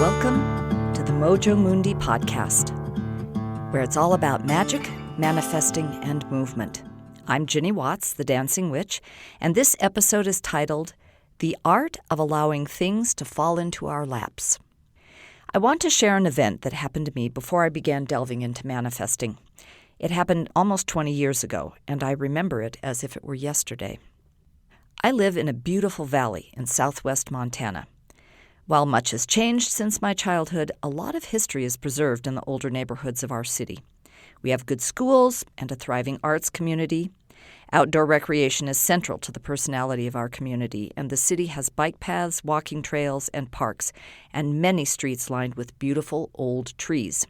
Welcome to the Mojo Mundi podcast, where it's all about magic, manifesting, and movement. I'm Ginny Watts, the Dancing Witch, and this episode is titled, The Art of Allowing Things to Fall into Our Laps. I want to share an event that happened to me before I began delving into manifesting. It happened almost 20 years ago, and I remember it as if it were yesterday. I live in a beautiful valley in southwest Montana. While much has changed since my childhood, a lot of history is preserved in the older neighborhoods of our city. We have good schools and a thriving arts community. Outdoor recreation is central to the personality of our community, and the city has bike paths, walking trails, and parks, and many streets lined with beautiful old trees.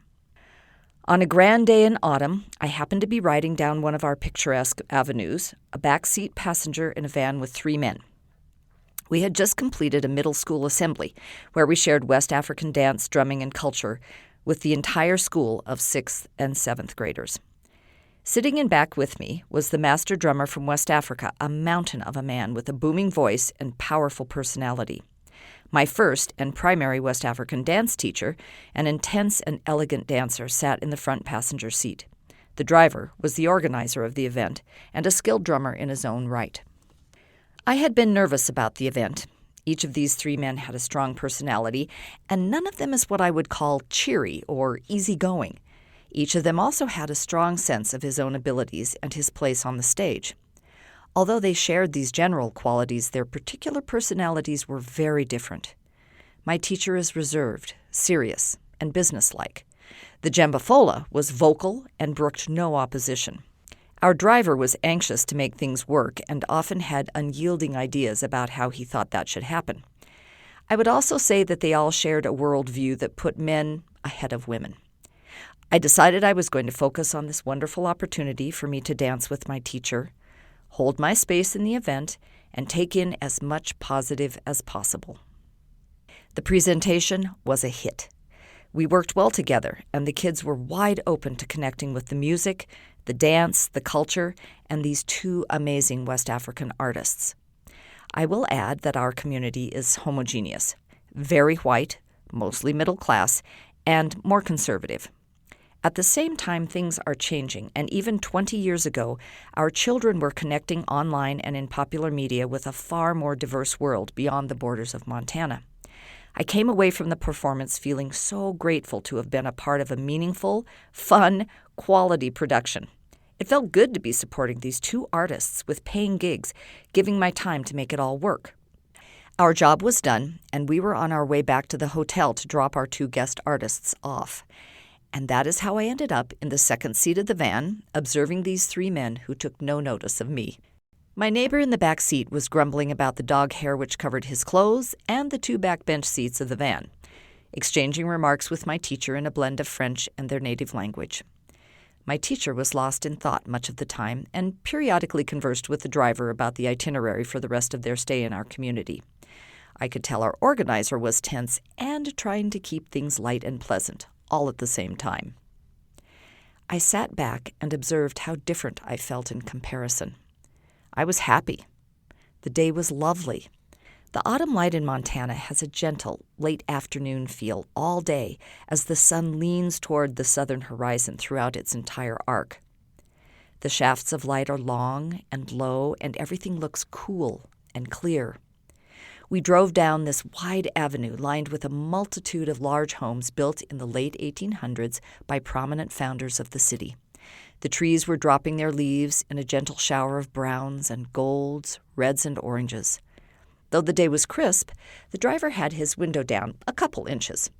On a grand day in autumn, I happened to be riding down one of our picturesque avenues, a backseat passenger in a van with 3 men. We had just completed a middle school assembly where we shared West African dance, drumming, and culture with the entire school of 6th and 7th graders. Sitting in back with me was the master drummer from West Africa, a mountain of a man with a booming voice and powerful personality. My first and primary West African dance teacher, an intense and elegant dancer, sat in the front passenger seat. The driver was the organizer of the event and a skilled drummer in his own right. I had been nervous about the event. Each of these 3 men had a strong personality, and none of them is what I would call cheery or easygoing. Each of them also had a strong sense of his own abilities and his place on the stage. Although they shared these general qualities, their particular personalities were very different. My teacher is reserved, serious, and businesslike. The Djembafola was vocal and brooked no opposition. Our driver was anxious to make things work and often had unyielding ideas about how he thought that should happen. I would also say that they all shared a worldview that put men ahead of women. I decided I was going to focus on this wonderful opportunity for me to dance with my teacher, hold my space in the event, and take in as much positive as possible. The presentation was a hit. We worked well together, and the kids were wide open to connecting with the music, the dance, the culture, and these 2 amazing West African artists. I will add that our community is homogeneous, very white, mostly middle class, and more conservative. At the same time, things are changing, and even 20 years ago, our children were connecting online and in popular media with a far more diverse world beyond the borders of Montana. I came away from the performance feeling so grateful to have been a part of a meaningful, fun, quality production. It felt good to be supporting these 2 artists with paying gigs, giving my time to make it all work. Our job was done, and we were on our way back to the hotel to drop our 2 guest artists off. And that is how I ended up in the second seat of the van, observing these 3 men who took no notice of me. My neighbor in the back seat was grumbling about the dog hair which covered his clothes and the 2 backbench seats of the van, exchanging remarks with my teacher in a blend of French and their native language. My teacher was lost in thought much of the time and periodically conversed with the driver about the itinerary for the rest of their stay in our community. I could tell our organizer was tense and trying to keep things light and pleasant, all at the same time. I sat back and observed how different I felt in comparison. I was happy. The day was lovely. The autumn light in Montana has a gentle, late afternoon feel all day as the sun leans toward the southern horizon throughout its entire arc. The shafts of light are long and low, and everything looks cool and clear. We drove down this wide avenue lined with a multitude of large homes built in the late 1800s by prominent founders of the city. The trees were dropping their leaves in a gentle shower of browns and golds, reds and oranges. Though the day was crisp, the driver had his window down a couple inches.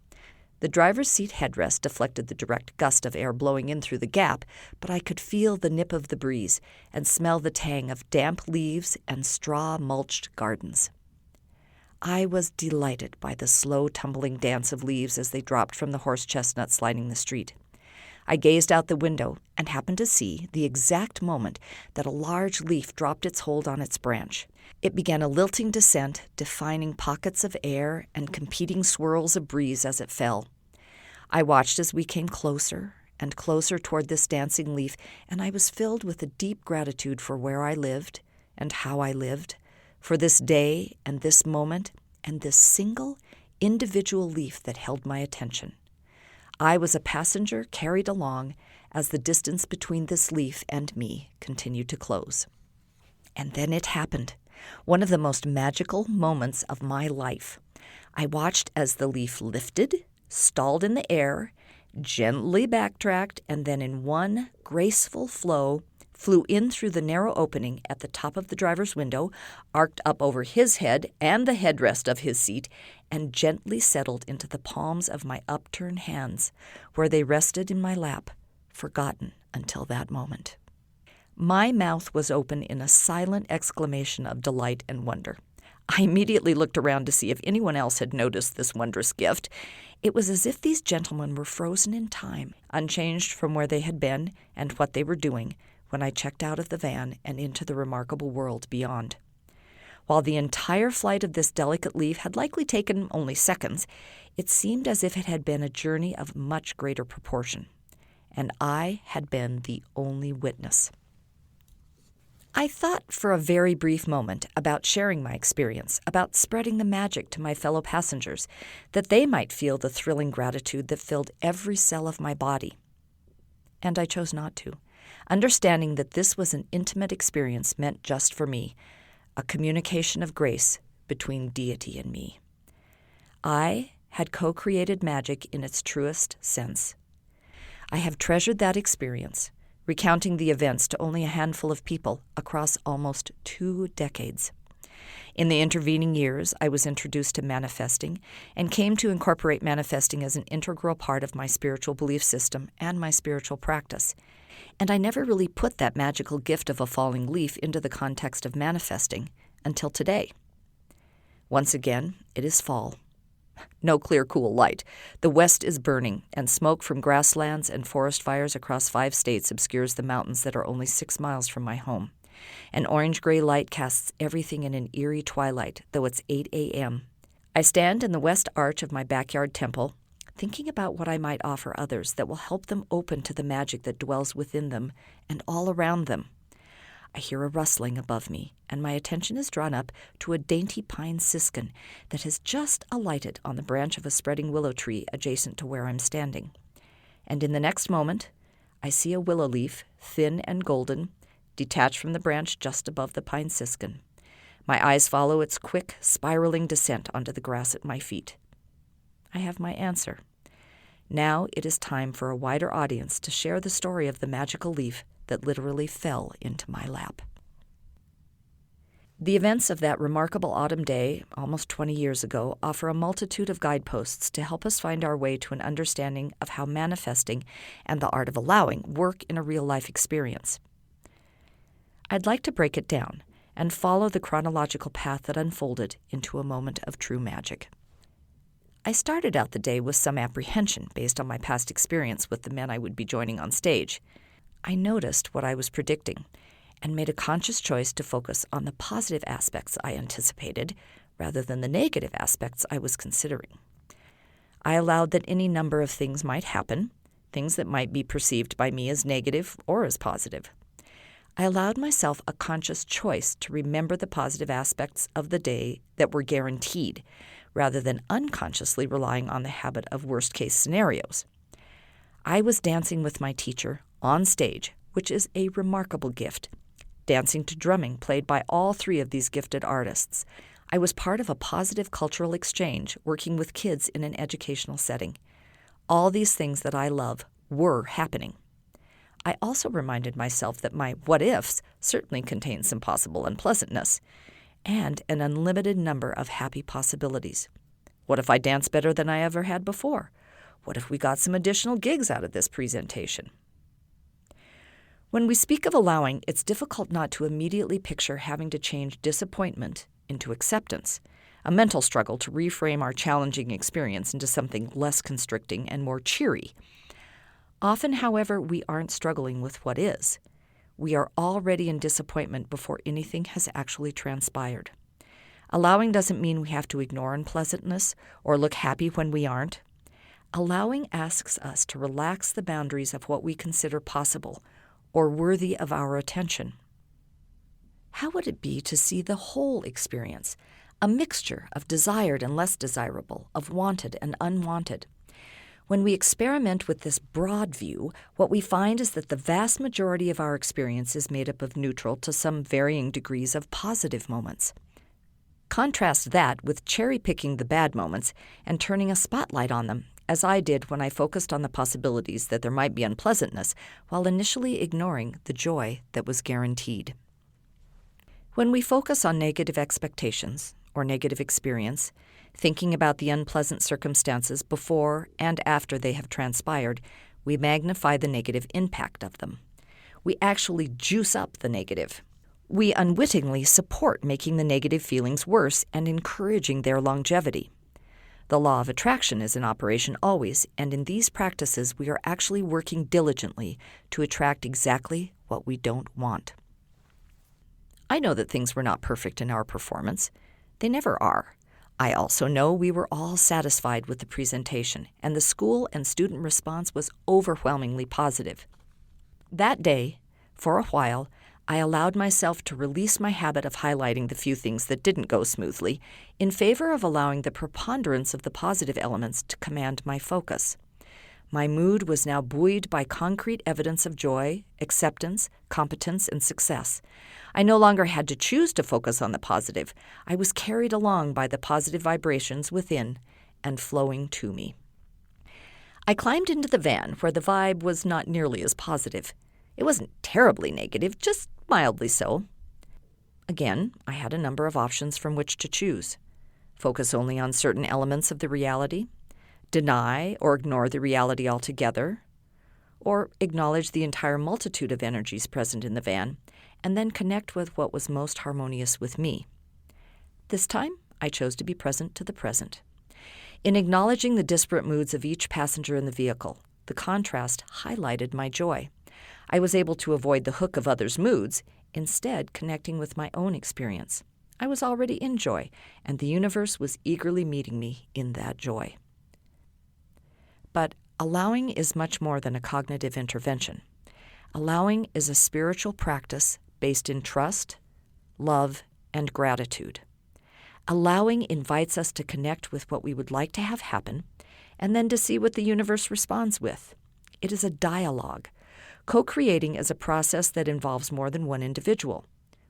The driver's seat headrest deflected the direct gust of air blowing in through the gap, but I could feel the nip of the breeze and smell the tang of damp leaves and straw-mulched gardens. I was delighted by the slow tumbling dance of leaves as they dropped from the horse chestnuts lining the street. I gazed out the window and happened to see the exact moment that a large leaf dropped its hold on its branch. It began a lilting descent, defining pockets of air and competing swirls of breeze as it fell. I watched as we came closer and closer toward this dancing leaf, and I was filled with a deep gratitude for where I lived and how I lived, for this day and this moment and this single, individual leaf that held my attention. I was a passenger carried along as the distance between this leaf and me continued to close. And then it happened, one of the most magical moments of my life. I watched as the leaf lifted, stalled in the air, gently backtracked, and then in one graceful flow, flew in through the narrow opening at the top of the driver's window, arced up over his head and the headrest of his seat, and gently settled into the palms of my upturned hands, where they rested in my lap, forgotten until that moment. My mouth was open in a silent exclamation of delight and wonder. I immediately looked around to see if anyone else had noticed this wondrous gift. It was as if these gentlemen were frozen in time, unchanged from where they had been and what they were doing when I checked out of the van and into the remarkable world beyond. While the entire flight of this delicate leaf had likely taken only seconds, it seemed as if it had been a journey of much greater proportion, and I had been the only witness. I thought for a very brief moment about sharing my experience, about spreading the magic to my fellow passengers, that they might feel the thrilling gratitude that filled every cell of my body. And I chose not to, understanding that this was an intimate experience meant just for me, a communication of grace between deity and me. I had co-created magic in its truest sense. I have treasured that experience, recounting the events to only a handful of people across almost 2 decades. In the intervening years, I was introduced to manifesting and came to incorporate manifesting as an integral part of my spiritual belief system and my spiritual practice. And I never really put that magical gift of a falling leaf into the context of manifesting until today. Once again, it is fall. No clear, cool light. The west is burning, and smoke from grasslands and forest fires across 5 states obscures the mountains that are only 6 miles from my home. An orange-gray light casts everything in an eerie twilight, though it's 8 a.m. I stand in the west arch of my backyard temple, thinking about what I might offer others that will help them open to the magic that dwells within them and all around them. I hear a rustling above me, and my attention is drawn up to a dainty pine siskin that has just alighted on the branch of a spreading willow tree adjacent to where I'm standing. And in the next moment, I see a willow leaf, thin and golden, detached from the branch just above the pine siskin. My eyes follow its quick, spiraling descent onto the grass at my feet. I have my answer. Now it is time for a wider audience to share the story of the magical leaf that literally fell into my lap. The events of that remarkable autumn day, almost 20 years ago, offer a multitude of guideposts to help us find our way to an understanding of how manifesting and the art of allowing work in a real-life experience. I'd like to break it down and follow the chronological path that unfolded into a moment of true magic. I started out the day with some apprehension based on my past experience with the men I would be joining on stage. I noticed what I was predicting and made a conscious choice to focus on the positive aspects I anticipated rather than the negative aspects I was considering. I allowed that any number of things might happen, things that might be perceived by me as negative or as positive. I allowed myself a conscious choice to remember the positive aspects of the day that were guaranteed, rather than unconsciously relying on the habit of worst-case scenarios. I was dancing with my teacher on stage, which is a remarkable gift, dancing to drumming played by all 3 of these gifted artists. I was part of a positive cultural exchange, working with kids in an educational setting. All these things that I love were happening. I also reminded myself that my what-ifs certainly contained some possible unpleasantness, and an unlimited number of happy possibilities. What if I danced better than I ever had before? What if we got some additional gigs out of this presentation? When we speak of allowing, it's difficult not to immediately picture having to change disappointment into acceptance, a mental struggle to reframe our challenging experience into something less constricting and more cheery. Often, however, we aren't struggling with what is. We are already in disappointment before anything has actually transpired. Allowing doesn't mean we have to ignore unpleasantness or look happy when we aren't. Allowing asks us to relax the boundaries of what we consider possible or worthy of our attention. How would it be to see the whole experience, a mixture of desired and less desirable, of wanted and unwanted. When we experiment with this broad view, what we find is that the vast majority of our experience is made up of neutral to some varying degrees of positive moments. Contrast that with cherry-picking the bad moments and turning a spotlight on them, as I did when I focused on the possibilities that there might be unpleasantness, while initially ignoring the joy that was guaranteed. When we focus on negative expectations or negative experience, thinking about the unpleasant circumstances before and after they have transpired, we magnify the negative impact of them. We actually juice up the negative. We unwittingly support making the negative feelings worse and encouraging their longevity. The law of attraction is in operation always, and in these practices we are actually working diligently to attract exactly what we don't want. I know that things were not perfect in our performance. They never are. I also know we were all satisfied with the presentation, and the school and student response was overwhelmingly positive. That day, for a while, I allowed myself to release my habit of highlighting the few things that didn't go smoothly in favor of allowing the preponderance of the positive elements to command my focus. My mood was now buoyed by concrete evidence of joy, acceptance, competence, and success. I no longer had to choose to focus on the positive. I was carried along by the positive vibrations within and flowing to me. I climbed into the van where the vibe was not nearly as positive. It wasn't terribly negative, just mildly so. Again, I had a number of options from which to choose. Focus only on certain elements of the reality, deny or ignore the reality altogether, or acknowledge the entire multitude of energies present in the van, and then connect with what was most harmonious with me. This time, I chose to be present to the present. In acknowledging the disparate moods of each passenger in the vehicle, the contrast highlighted my joy. I was able to avoid the hook of others' moods, instead connecting with my own experience. I was already in joy, and the universe was eagerly meeting me in that joy. But allowing is much more than a cognitive intervention. Allowing is a spiritual practice based in trust, love, and gratitude. Allowing invites us to connect with what we would like to have happen, and then to see what the universe responds with. It is a dialogue. Co-creating is a process that involves more than one individual.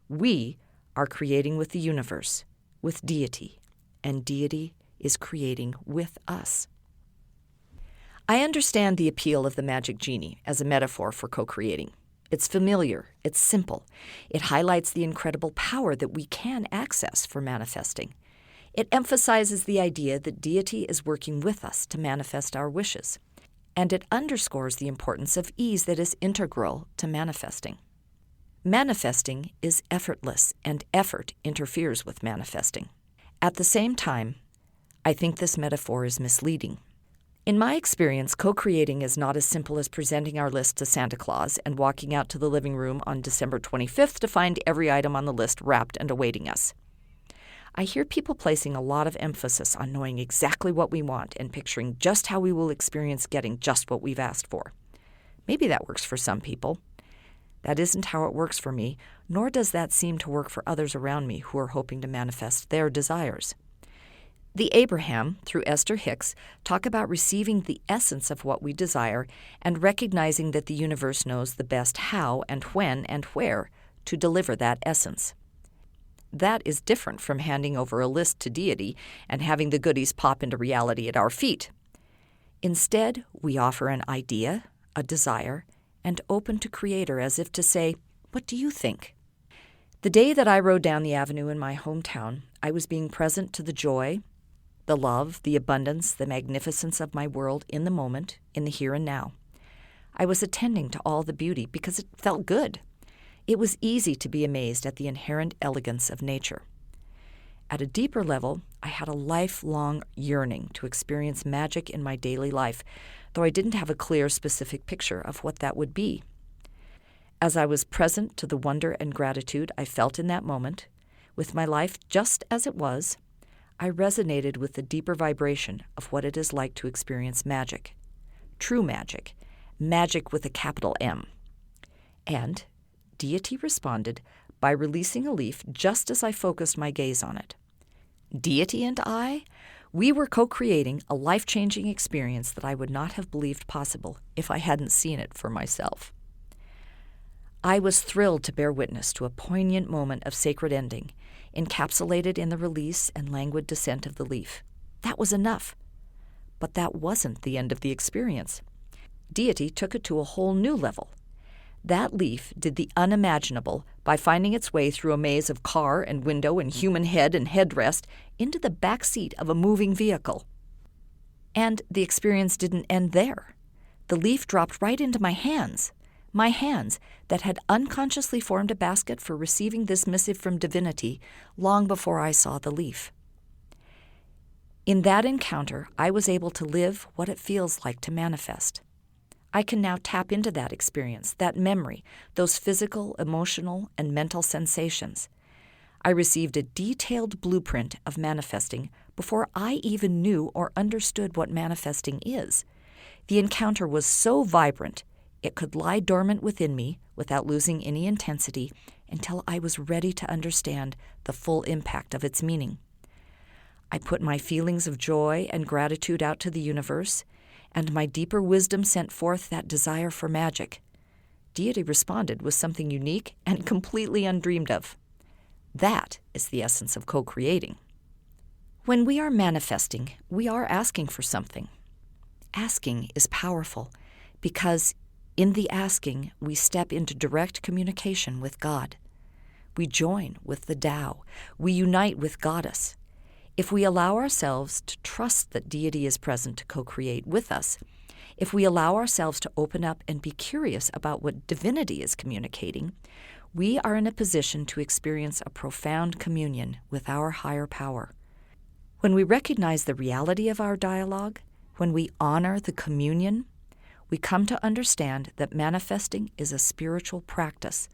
We are creating with the universe, with deity, and deity is creating with us. I understand the appeal of the magic genie as a metaphor for co-creating. It's familiar, it's simple. It highlights the incredible power that we can access for manifesting. It emphasizes the idea that deity is working with us to manifest our wishes. And it underscores the importance of ease that is integral to manifesting. Manifesting is effortless, and effort interferes with manifesting. At the same time, I think this metaphor is misleading. In my experience, co-creating is not as simple as presenting our list to Santa Claus and walking out to the living room on December 25th to find every item on the list wrapped and awaiting us. I hear people placing a lot of emphasis on knowing exactly what we want and picturing just how we will experience getting just what we've asked for. Maybe that works for some people. That isn't how it works for me, nor does that seem to work for others around me who are hoping to manifest their desires. The Abraham, through Esther Hicks, talk about receiving the essence of what we desire and recognizing that the universe knows the best how and when and where to deliver that essence. That is different from handing over a list to deity and having the goodies pop into reality at our feet. Instead, we offer an idea, a desire, and open to Creator as if to say, "What do you think?" The day that I rode down the avenue in my hometown, I was being present to the joy, the love, the abundance, the magnificence of my world in the moment, in the here and now. I was attending to all the beauty because it felt good. It was easy to be amazed at the inherent elegance of nature. At a deeper level, I had a lifelong yearning to experience magic in my daily life, though I didn't have a clear, specific picture of what that would be. As I was present to the wonder and gratitude I felt in that moment, with my life just as it was, I resonated with the deeper vibration of what it is like to experience magic. True magic. Magic with a capital M. And deity responded by releasing a leaf just as I focused my gaze on it. Deity and I, we were co-creating a life-changing experience that I would not have believed possible if I hadn't seen it for myself. I was thrilled to bear witness to a poignant moment of sacred ending, encapsulated in the release and languid descent of the leaf. That was enough. But that wasn't the end of the experience. Deity took it to a whole new level. That leaf did the unimaginable by finding its way through a maze of car and window and human head and headrest into the back seat of a moving vehicle. And the experience didn't end there. The leaf dropped right into my hands that had unconsciously formed a basket for receiving this missive from divinity long before I saw the leaf. In that encounter, I was able to live what it feels like to manifest. I can now tap into that experience, that memory, those physical, emotional, and mental sensations. I received a detailed blueprint of manifesting before I even knew or understood what manifesting is. The encounter was so vibrant, it could lie dormant within me without losing any intensity until I was ready to understand the full impact of its meaning. I put my feelings of joy and gratitude out to the universe, and my deeper wisdom sent forth that desire for magic. Deity responded with something unique and completely undreamed of. That is the essence of co-creating. When we are manifesting, we are asking for something. Asking is powerful because in the asking, we step into direct communication with God. We join with the Tao. We unite with Goddess. If we allow ourselves to trust that Deity is present to co-create with us, if we allow ourselves to open up and be curious about what divinity is communicating, we are in a position to experience a profound communion with our higher power. When we recognize the reality of our dialogue, when we honor the communion, we come to understand that manifesting is a spiritual practice.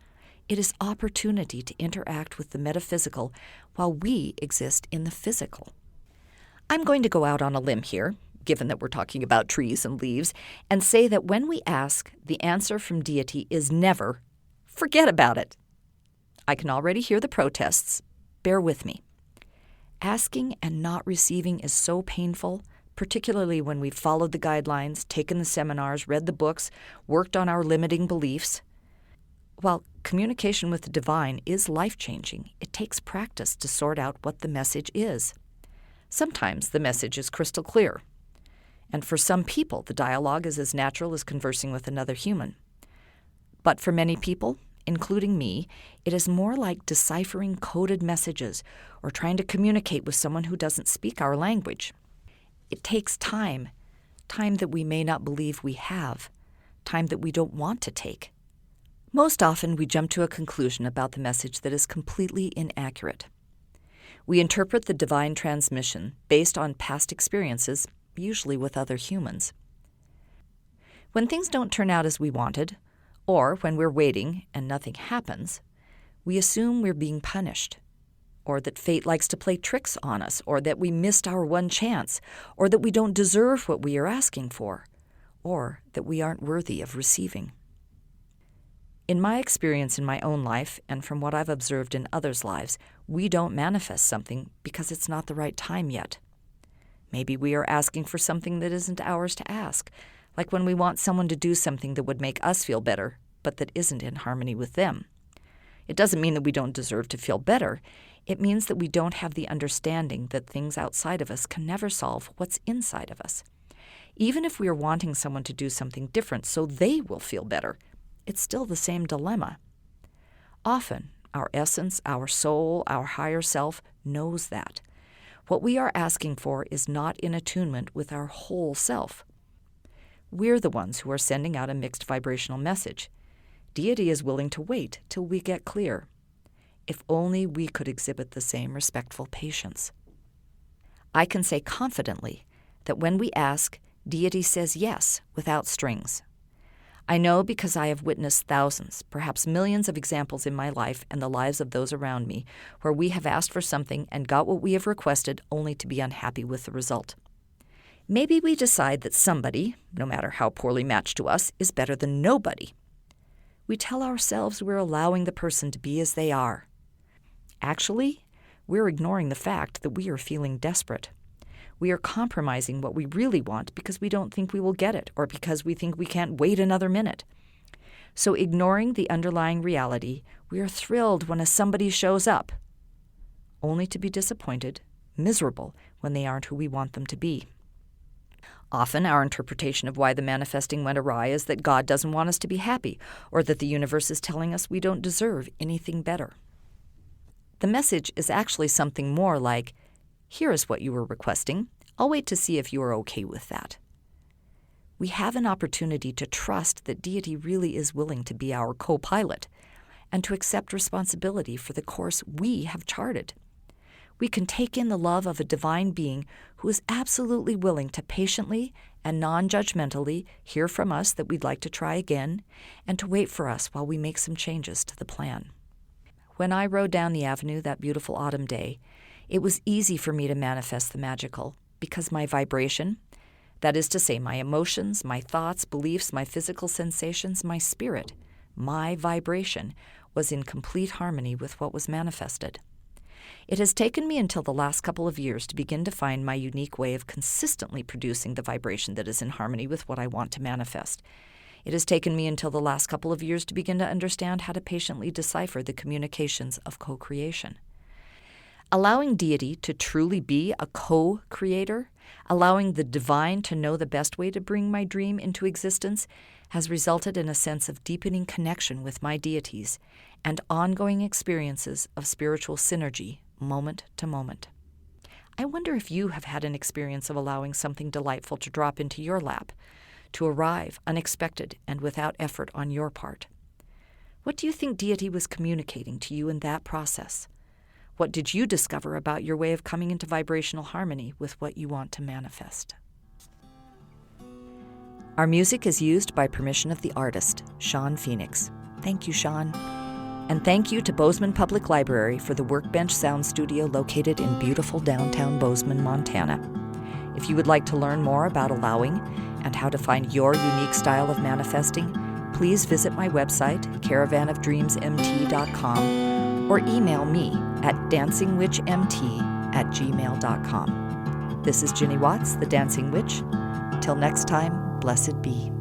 It is opportunity to interact with the metaphysical while we exist in the physical. I'm going to go out on a limb here, given that we're talking about trees and leaves, and say that when we ask, the answer from Deity is never, forget about it. I can already hear the protests. Bear with me. Asking and not receiving is so painful, particularly when we've followed the guidelines, taken the seminars, read the books, worked on our limiting beliefs. While communication with the divine is life-changing, it takes practice to sort out what the message is. Sometimes the message is crystal clear. And for some people, the dialogue is as natural as conversing with another human. But for many people, including me, it is more like deciphering coded messages or trying to communicate with someone who doesn't speak our language. It takes time that we may not believe we have, time that we don't want to take. Most often, we jump to a conclusion about the message that is completely inaccurate. We interpret the divine transmission based on past experiences, usually with other humans. When things don't turn out as we wanted, or when we're waiting and nothing happens, we assume we're being punished, or that fate likes to play tricks on us, or that we missed our one chance, or that we don't deserve what we are asking for, or that we aren't worthy of receiving. In my experience in my own life, and from what I've observed in others' lives, we don't manifest something because it's not the right time yet. Maybe we are asking for something that isn't ours to ask, like when we want someone to do something that would make us feel better, but that isn't in harmony with them. It doesn't mean that we don't deserve to feel better. It means that we don't have the understanding that things outside of us can never solve what's inside of us. Even if we are wanting someone to do something different so they will feel better, it's still the same dilemma. Often, our essence, our soul, our higher self knows that. What we are asking for is not in attunement with our whole self. We're the ones who are sending out a mixed vibrational message. Deity is willing to wait till we get clear. If only we could exhibit the same respectful patience. I can say confidently that when we ask, Deity says yes without strings. I know because I have witnessed thousands, perhaps millions of examples in my life and the lives of those around me where we have asked for something and got what we have requested only to be unhappy with the result. Maybe we decide that somebody, no matter how poorly matched to us, is better than nobody. We tell ourselves we're allowing the person to be as they are. Actually, we're ignoring the fact that we are feeling desperate. We are compromising what we really want because we don't think we will get it or because we think we can't wait another minute. So ignoring the underlying reality, we are thrilled when somebody shows up, only to be disappointed, miserable when they aren't who we want them to be. Often our interpretation of why the manifesting went awry is that God doesn't want us to be happy or that the universe is telling us we don't deserve anything better. The message is actually something more like, here is what you were requesting. I'll wait to see if you are okay with that. We have an opportunity to trust that deity really is willing to be our co-pilot and to accept responsibility for the course we have charted. We can take in the love of a divine being who is absolutely willing to patiently and non-judgmentally hear from us that we'd like to try again and to wait for us while we make some changes to the plan. When I rode down the avenue that beautiful autumn day, it was easy for me to manifest the magical because my vibration, that is to say, my emotions, my thoughts, beliefs, my physical sensations, my spirit, my vibration was in complete harmony with what was manifested. It has taken me until the last couple of years to begin to find my unique way of consistently producing the vibration that is in harmony with what I want to manifest. It has taken me until the last couple of years to begin to understand how to patiently decipher the communications of co-creation. Allowing deity to truly be a co-creator, allowing the divine to know the best way to bring my dream into existence, has resulted in a sense of deepening connection with my deities and ongoing experiences of spiritual synergy, moment to moment. I wonder if you have had an experience of allowing something delightful to drop into your lap, to arrive unexpected and without effort on your part. What do you think deity was communicating to you in that process? What did you discover about your way of coming into vibrational harmony with what you want to manifest? Our music is used by permission of the artist, Sean Phoenix. Thank you, Sean. And thank you to Bozeman Public Library for the Workbench Sound Studio located in beautiful downtown Bozeman, Montana. If you would like to learn more about allowing and how to find your unique style of manifesting, please visit my website, caravanofdreamsmt.com, or email me at dancingwitchmt@gmail.com. This is Ginny Watts, the Dancing Witch. Till next time, blessed be.